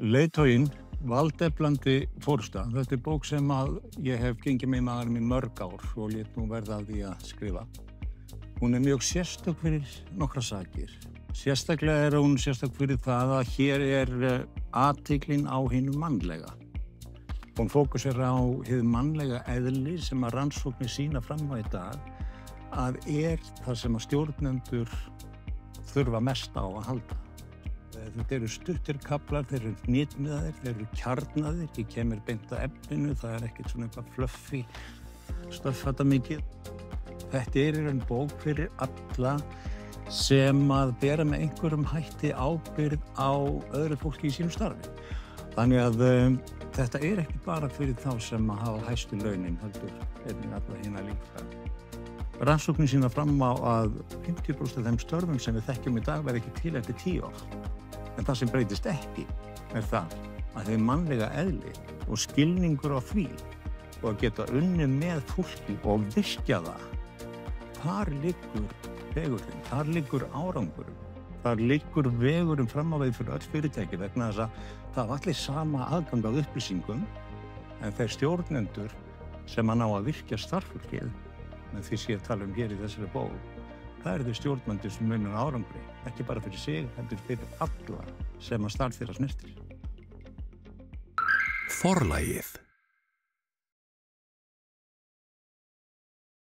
Leiðtoginn, valdeflandi forysta. Þetta bók sem að ég hef gengið með maðurum í mörg ár og lét nú verða af því að skrifa. Hún mjög sérstök fyrir nokkra sakir. Sérstaklega hún sérstök fyrir það að hér athyglin á hinu mannlega. Hún fókusar á hið mannlega eðli sem að rannsóknir sýna fram á í dag að það sem að stjórnendur þurfa mest á að halda. Þetta eru stuttir kaflar, þeir eru hnitmiðaðir, þeir eru kjarnaðir, ég kemur beint að efninu, það ekkert svona eitthvað fluffi, stöffata mikið. Þetta í raun bók fyrir alla sem að bera með einhverjum hætti ábyrgð á öðru fólki í sínu starfi. Þannig að þetta ekki bara fyrir þá sem að hafa hæstu launin, heldur einnig alla hina líka. Rannsóknin sýna fram á að 50% af þeim störfum sem við þekkjum í dag verði ekki til eftir 10 ár. En það sem breytist ekki það að þeim mannlega eðli og skilningur á því og að geta unnið með fólki og virkja það. Þar liggur vegurinn, þar liggur árangurinn, þar liggur vegurinn fram á veg fyrir öll fyrirtæki vegna þess að það var allir sama aðgang að upplýsingum en þeir stjórnendur sem að ná að virkja starffólkið með því sé að tala hér í þessari bók. Það eru þau stjórnendur sem munur árangri, ekki bara fyrir sig, heldur fyrir alla sem að starf þeirra snertir. Forlagið.